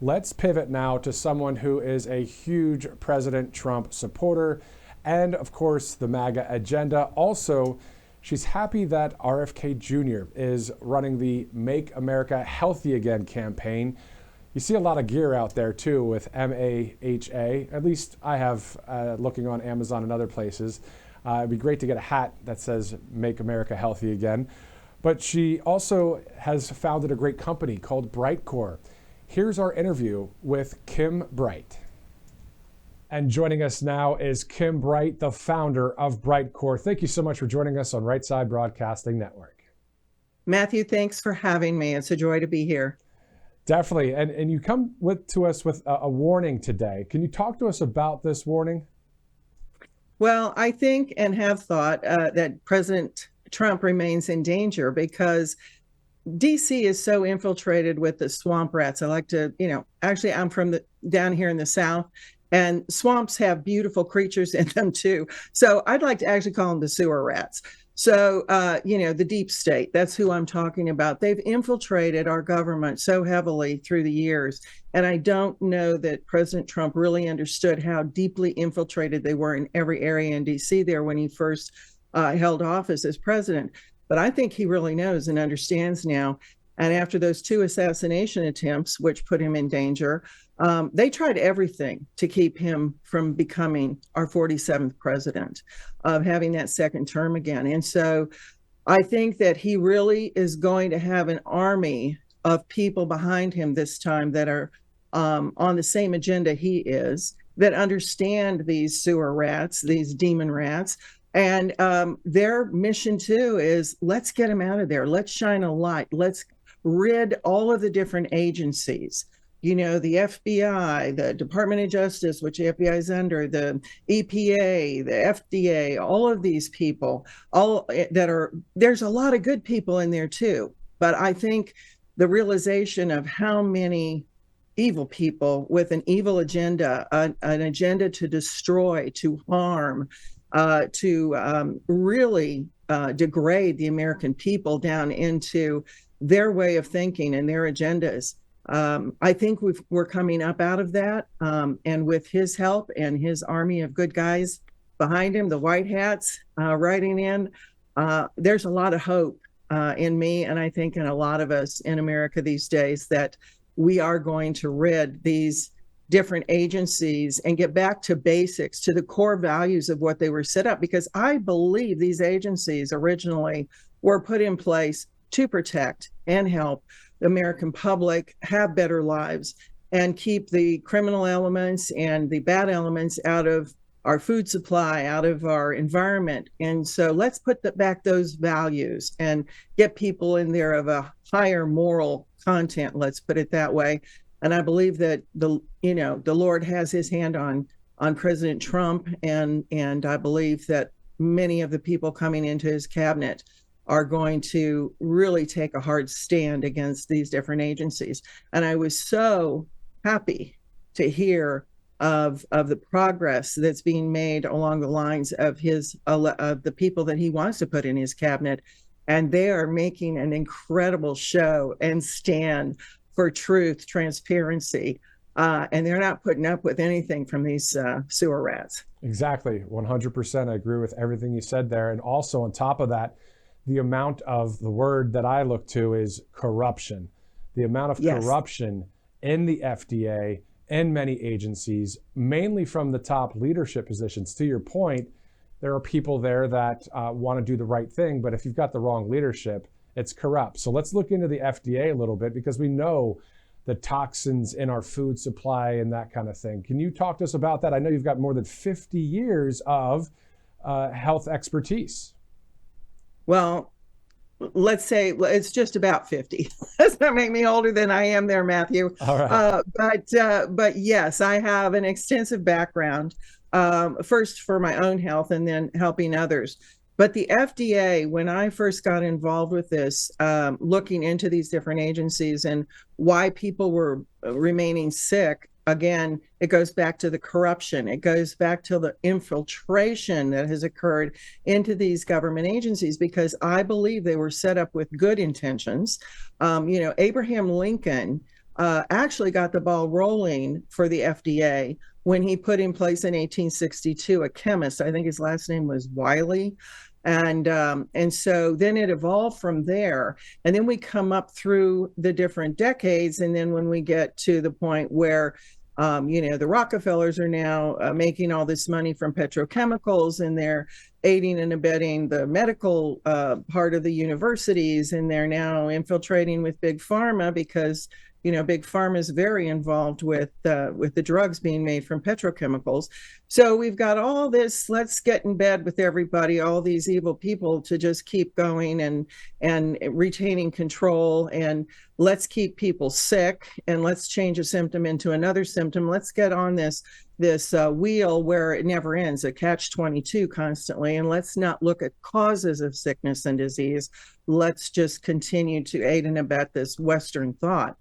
Let's pivot now to someone who is a huge President Trump supporter and, of course, the MAGA agenda. Also, she's happy that RFK Jr. is running the Make America Healthy Again campaign. You see a lot of gear out there, too, with MAHA. At least I have, looking on Amazon and other places. It'd be great to get a hat that says Make America Healthy Again. But she also has founded a great company called Brightcore. Here's our interview with Kim Bright. And joining us now is Kim Bright, the founder of Brightcore. Thank you so much for joining us on Right Side Broadcasting Network. Matthew, thanks for having me. It's a joy to be here. Definitely. And you come to us with a warning today. Can you talk to us about this warning? Well, I think and have thought that President Trump remains in danger because D.C. is so infiltrated with the swamp rats. I like to, actually I'm from down here in the South, and swamps have beautiful creatures in them too. So I'd like to actually call them the sewer rats. So, the deep state, that's who I'm talking about. They've infiltrated our government so heavily through the years. And I don't know that President Trump really understood how deeply infiltrated they were in every area in D.C. there when he first held office as president. But I think he really knows and understands now. And after those 2 assassination attempts, which put him in danger, they tried everything to keep him from becoming our 47th president, of having that second term again. And so I think that he really is going to have an army of people behind him this time that are on the same agenda he is, that understand these sewer rats, these demon rats. And their mission, too, is let's get them out of there. Let's shine a light. Let's rid all of the different agencies, the FBI, the Department of Justice, which the FBI is under, the EPA, the FDA, all of these people, there's a lot of good people in there, too. But I think the realization of how many evil people with an evil agenda, an agenda to destroy, to harm, to really degrade the American people down into their way of thinking and their agendas. I think we're coming up out of that. And with his help and his army of good guys behind him, the white hats riding in, there's a lot of hope in me, and I think in a lot of us in America these days, that we are going to rid these different agencies and get back to basics, to the core values of what they were set up. Because I believe these agencies originally were put in place to protect and help the American public have better lives and keep the criminal elements and the bad elements out of our food supply, out of our environment. And so let's put back those values and get people in there of a higher moral content, let's put it that way. And I believe that the Lord has his hand on President Trump, and I believe that many of the people coming into his cabinet are going to really take a hard stand against these different agencies. And I was so happy to hear of the progress that's being made along the lines of the people that he wants to put in his cabinet. And they are making an incredible show and stand for truth, transparency, and they're not putting up with anything from these sewer rats. Exactly, 100%. I agree with everything you said there. And also on top of that, the amount of the word that I look to is corruption. The amount of corruption in the FDA and many agencies, mainly from the top leadership positions. To your point, there are people there that want to do the right thing, but if you've got the wrong leadership, it's corrupt. So let's look into the FDA a little bit, because we know the toxins in our food supply and that kind of thing. Can you talk to us about that? I know you've got more than 50 years of health expertise. Well, let's say it's just about 50. Let's not make me older than I am there, Matthew. All right. But yes, I have an extensive background, first for my own health and then helping others. But the FDA, when I first got involved with this, looking into these different agencies and why people were remaining sick, again, it goes back to the corruption. It goes back to the infiltration that has occurred into these government agencies, because I believe they were set up with good intentions. Abraham Lincoln actually got the ball rolling for the FDA when he put in place in 1862 a chemist. I think his last name was Wiley. And so then it evolved from there. And then we come up through the different decades. And then when we get to the point where the Rockefellers are now making all this money from petrochemicals, and they're aiding and abetting the medical part of the universities, and they're now infiltrating with big pharma because big pharma is very involved with the drugs being made from petrochemicals. So we've got all this, let's get in bed with everybody, all these evil people to just keep going and retaining control, and let's keep people sick, and let's change a symptom into another symptom. Let's get on this wheel where it never ends, a catch-22 constantly, and let's not look at causes of sickness and disease. Let's just continue to aid and abet this Western thought.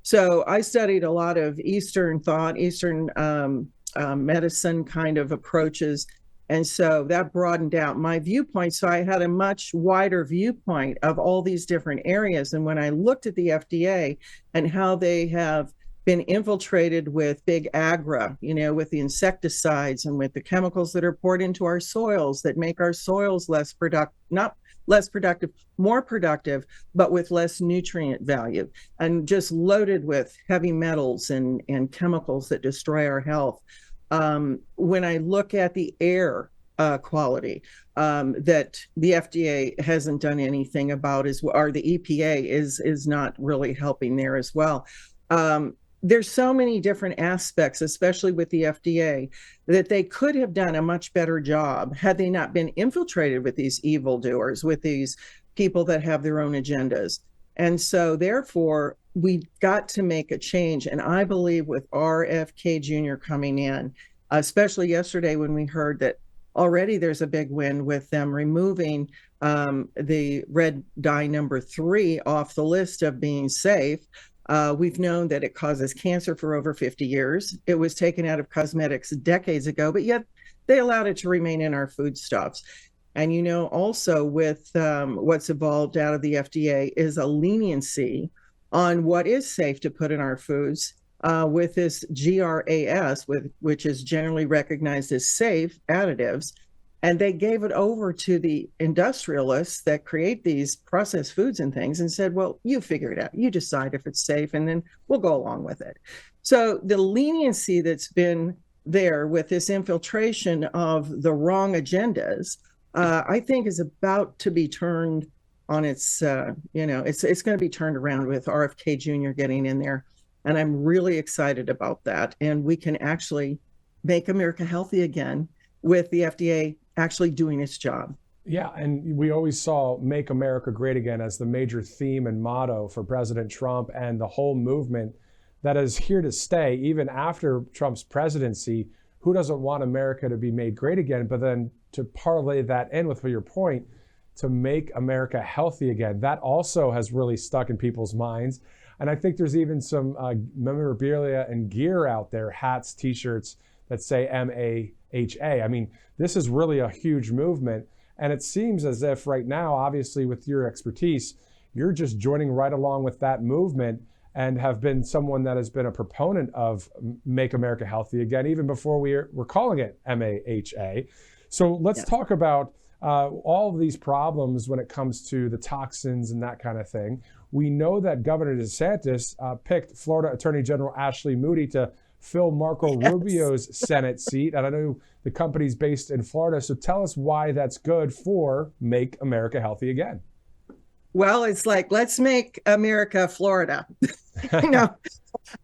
So I studied a lot of Eastern thought, Eastern medicine kind of approaches. And so that broadened out my viewpoint. So I had a much wider viewpoint of all these different areas. And when I looked at the FDA and how they have been infiltrated with big agra, with the insecticides and with the chemicals that are poured into our soils that make our soils less productive, not less productive, more productive, but with less nutrient value, and just loaded with heavy metals and chemicals that destroy our health. When I look at the air quality that the FDA hasn't done anything about, or the EPA is not really helping there as well. There's so many different aspects, especially with the FDA, that they could have done a much better job had they not been infiltrated with these evildoers, with these people that have their own agendas. And so therefore, we got to make a change. And I believe with RFK Jr. coming in, especially yesterday when we heard that already there's a big win with them removing the red dye number 3 off the list of being safe. We've known that it causes cancer for over 50 years. It was taken out of cosmetics decades ago, but yet they allowed it to remain in our foodstuffs. And also with what's evolved out of the FDA is a leniency on what is safe to put in our foods with this GRAS, which is generally recognized as safe additives. And they gave it over to the industrialists that create these processed foods and things and said, well, you figure it out. You decide if it's safe, and then we'll go along with it. So the leniency that's been there with this infiltration of the wrong agendas, I think is about to be turned on its, it's going to be turned around with RFK Jr. getting in there. And I'm really excited about that. And we can actually make America healthy again with the FDA actually doing its job. Yeah, and we always saw Make America Great Again as the major theme and motto for President Trump and the whole movement that is here to stay even after Trump's presidency. Who doesn't want America to be made great again? But then to parlay that in with your point, to make America healthy again, that also has really stuck in people's minds. And I think there's even some memorabilia and gear out there, hats, t-shirts that say MAHA. I mean, this is really a huge movement. And it seems as if right now, obviously with your expertise, you're just joining right along with that movement and have been someone that has been a proponent of Make America Healthy Again, even before we're calling it MAHA. So let's talk about all of these problems when it comes to the toxins and that kind of thing. We know that Governor DeSantis picked Florida Attorney General Ashley Moody to fill Marco Rubio's Senate seat. And I know the company's based in Florida. So tell us why that's good for Make America Healthy Again. Well, it's like, let's make America Florida.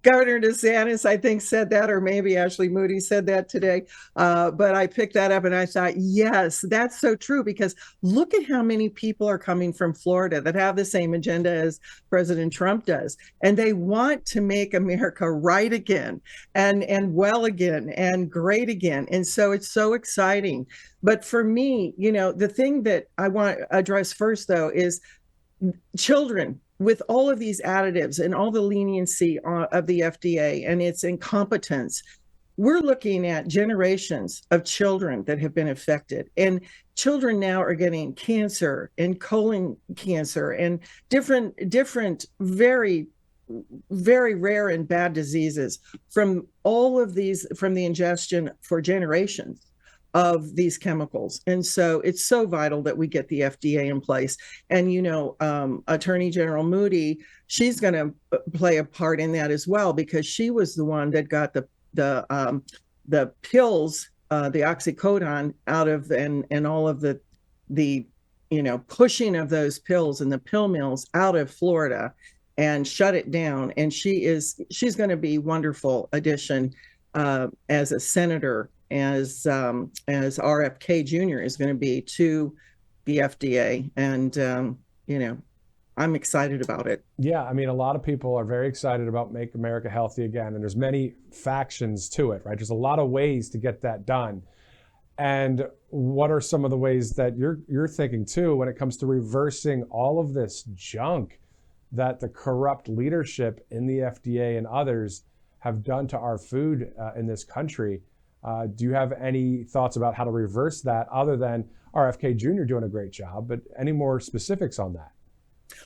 Governor DeSantis, I think, said that, or maybe Ashley Moody said that today. But I picked that up and I thought, yes, that's so true, because look at how many people are coming from Florida that have the same agenda as President Trump does. And they want to make America right again and well again and great again. And so it's so exciting. But for me, the thing that I want to address first, though, is children. With all of these additives and all the leniency of the FDA and its incompetence, we're looking at generations of children that have been affected. And children now are getting cancer and colon cancer and different very very rare and bad diseases from all of these, from the ingestion for generations of these chemicals. And so it's so vital that we get the FDA in place. And, Attorney General Moody, she's going to play a part in that as well, because she was the one that got the pills, the oxycodone out of, and all of the pushing of those pills and the pill mills out of Florida and shut it down. And she's going to be a wonderful addition as a senator, as RFK Jr. is going to be to the FDA. And I'm excited about it. Yeah, I mean, a lot of people are very excited about Make America Healthy Again, and there's many factions to it, right? There's a lot of ways to get that done. And what are some of the ways that you're thinking too when it comes to reversing all of this junk that the corrupt leadership in the FDA and others have done to our food in this country? Do you have any thoughts about how to reverse that, other than RFK Jr. doing a great job, but any more specifics on that?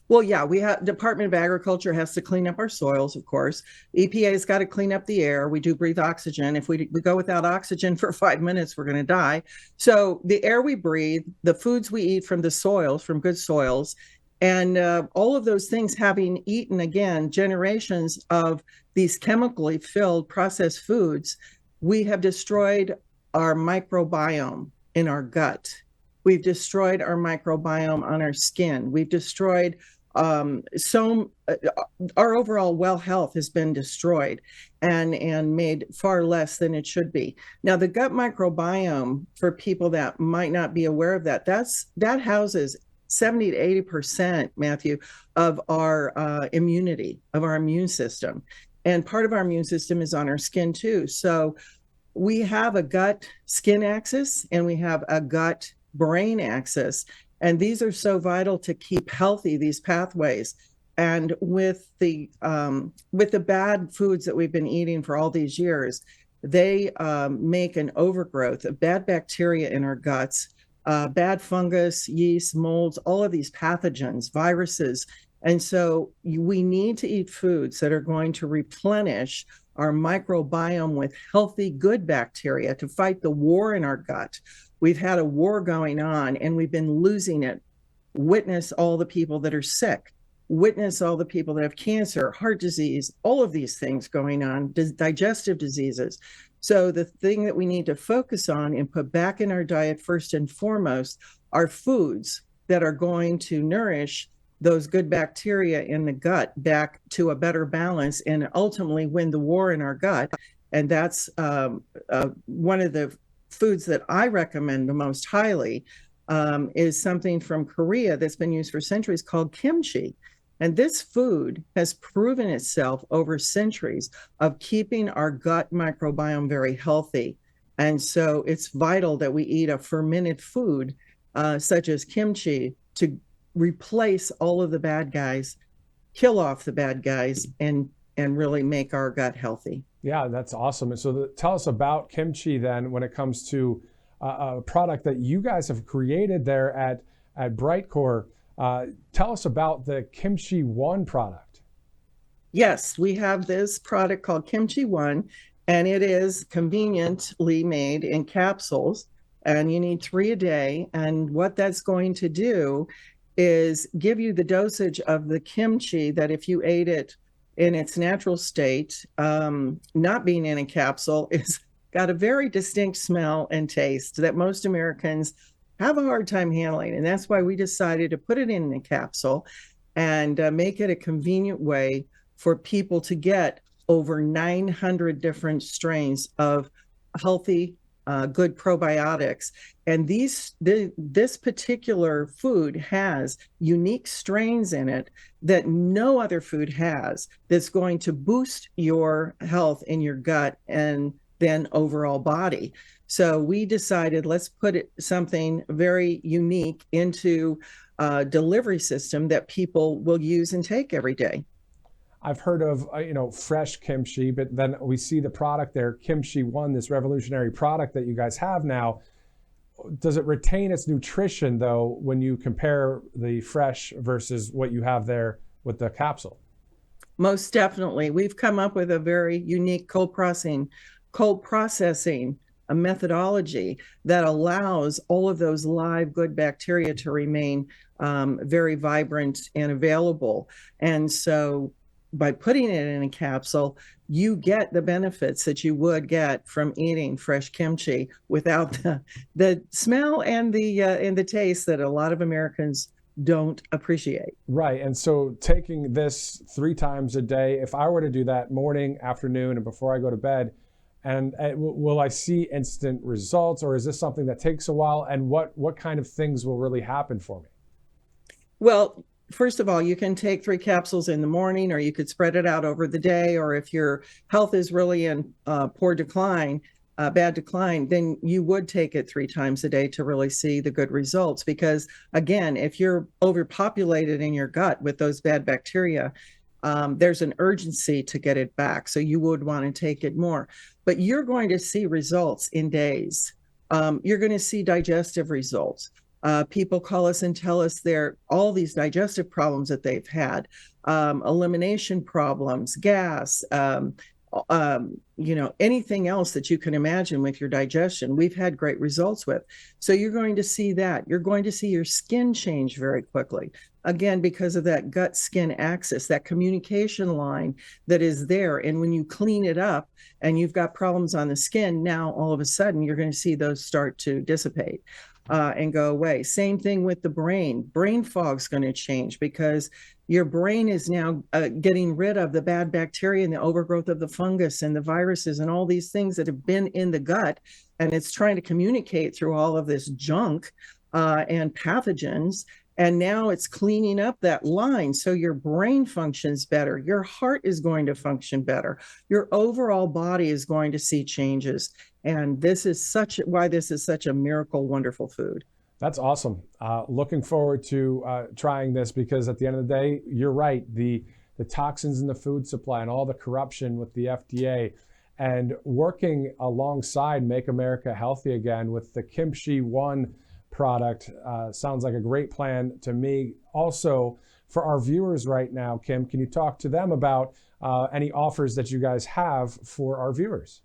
Well, yeah, we have Department of Agriculture has to clean up our soils, of course. EPA's got to clean up the air. We do breathe oxygen. If we go without oxygen for 5 minutes, we're going to die. So the air we breathe, the foods we eat from the soils, from good soils, and all of those things, having eaten, again, generations of these chemically filled processed foods, we have destroyed our microbiome in our gut. We've destroyed our microbiome on our skin. We've destroyed our overall well health has been destroyed and made far less than it should be. Now, the gut microbiome, for people that might not be aware of that, that houses 70 to 80%, Matthew, of our immunity, of our immune system. And part of our immune system is on our skin too. So we have a gut skin axis and we have a gut brain axis. And these are so vital to keep healthy, these pathways. And with the bad foods that we've been eating for all these years, they make an overgrowth of bad bacteria in our guts, bad fungus, yeast, molds, all of these pathogens, viruses. And so we need to eat foods that are going to replenish our microbiome with healthy, good bacteria to fight the war in our gut. We've had a war going on and we've been losing it. Witness all the people that are sick. Witness all the people that have cancer, heart disease, all of these things going on, digestive diseases. So the thing that we need to focus on and put back in our diet first and foremost are foods that are going to nourish those good bacteria in the gut back to a better balance and ultimately win the war in our gut. And that's one of the foods that I recommend the most highly is something from Korea that's been used for centuries called kimchi. And this food has proven itself over centuries of keeping our gut microbiome very healthy. And so it's vital that we eat a fermented food such as kimchi to replace all of the bad guys, kill off the bad guys, and really make our gut healthy. Yeah, that's awesome. And so tell us about kimchi then when it comes to a product that you guys have created there at Brightcore. Tell us about the KimchiOne product. Yes, we have this product called KimchiOne, and it is conveniently made in capsules, and you need 3 a day. And what that's going to do is give you the dosage of the kimchi that if you ate it in its natural state, not being in a capsule, is got a very distinct smell and taste that most Americans have a hard time handling. And that's why we decided to put it in a capsule and make it a convenient way for people to get over 900 different strains of healthy, good probiotics. And this particular food has unique strains in it that no other food has, that's going to boost your health in your gut and then overall body. So we decided, let's put something very unique into a delivery system that people will use and take every day. I've heard of fresh kimchi, but then we see the product there, KimchiOne, this revolutionary product that you guys have now. Does it retain its nutrition though when you compare the fresh versus what you have there with the capsule? Most definitely. We've come up with a very unique cold processing a methodology that allows all of those live good bacteria to remain very vibrant and available. And so by putting it in a capsule, you get the benefits that you would get from eating fresh kimchi without the smell and the taste that a lot of Americans don't appreciate. Right. And so taking this 3 times a day, if I were to do that morning, afternoon, and before I go to bed, and will I see instant results, or is this something that takes a while? And what kind of things will really happen for me? Well, first of all, you can take 3 capsules in the morning, or you could spread it out over the day. Or if your health is really in poor decline, bad decline, then you would take it 3 times a day to really see the good results. Because again, if you're overpopulated in your gut with those bad bacteria, there's an urgency to get it back. So you would want to take it more. But you're going to see results in days. You're going to see digestive results. People call us and tell us all these digestive problems that they've had, elimination problems, gas, anything else that you can imagine with your digestion, we've had great results with. So you're going to see that. You're going to see your skin change very quickly. Again, because of that gut-skin axis, that communication line that is there. And when you clean it up and you've got problems on the skin, now all of a sudden you're going to see those start to dissipate and go away. Same thing with the brain. Brain fog's going to change because your brain is now getting rid of the bad bacteria and the overgrowth of the fungus and the viruses and all these things that have been in the gut. And it's trying to communicate through all of this junk and pathogens. And now it's cleaning up that line. So your brain functions better. Your heart is going to function better. Your overall body is going to see changes. And this is why this is such a miracle, wonderful food. That's awesome. Looking forward to trying this, because at the end of the day, you're right. The toxins in the food supply and all the corruption with the FDA, and working alongside Make America Healthy Again with the KimchiOne product sounds like a great plan to me. Also, for our viewers right now, Kim, can you talk to them about any offers that you guys have for our viewers?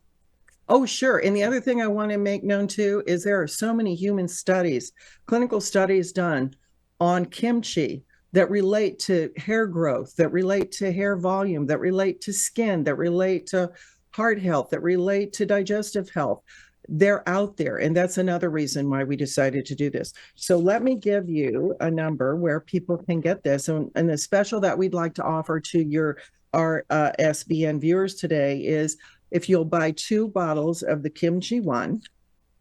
Oh, sure. And the other thing I want to make known too is there are so many human studies, clinical studies done on kimchi that relate to hair growth, that relate to hair volume, that relate to skin, that relate to heart health, that relate to digestive health. They're out there. And that's another reason why we decided to do this. So let me give you a number where people can get this. And the special that we'd like to offer to our RSBN viewers today is, if you'll buy 2 bottles of the KimchiOne,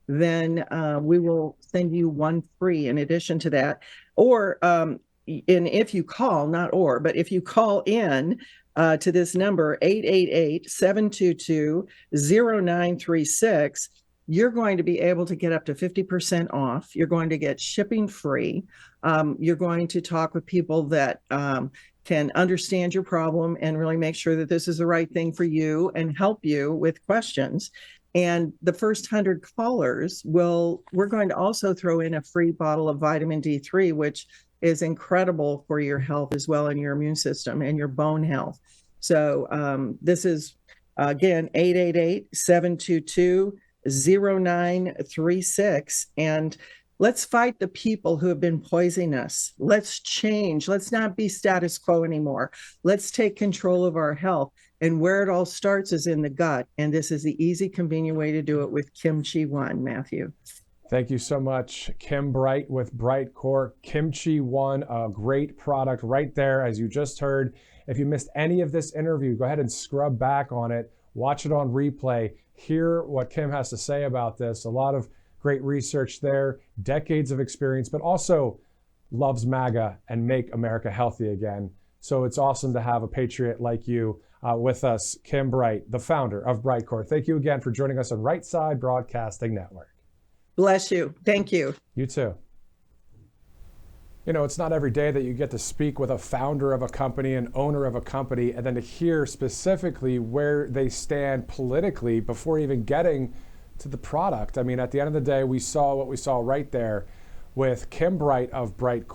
then we will send you 1 free in addition to that. Or, and if you call, but if you call in to this number, 888-722-0936, you're going to be able to get up to 50% off. You're going to get shipping free. You're going to talk with people that can understand your problem and really make sure that this is the right thing for you and help you with questions. And the first 100 callers we're going to also throw in a free bottle of vitamin D3, which is incredible for your health as well, and your immune system and your bone health. So this is, again, 888-722-0936. And let's fight the people who have been poisoning us. Let's change. Let's not be status quo anymore. Let's take control of our health. And where it all starts is in the gut. And this is the easy, convenient way to do it with KimchiOne, Matthew. Thank you so much, Kim Bright with Brightcore. KimchiOne, a great product right there, as you just heard. If you missed any of this interview, go ahead and scrub back on it. Watch it on replay. Hear what Kim has to say about this. A lot of great research there, decades of experience, but also loves MAGA and Make America Healthy Again. So it's awesome to have a patriot like you with us, Kim Bright, the founder of Brightcore. Thank you again for joining us on Right Side Broadcasting Network. Bless you. Thank you. You too. You know, it's not every day that you get to speak with a founder of a company, an owner of a company, and then to hear specifically where they stand politically before even getting to the product. I mean, at the end of the day, we saw what we saw right there with Kim Bright of Brightcore.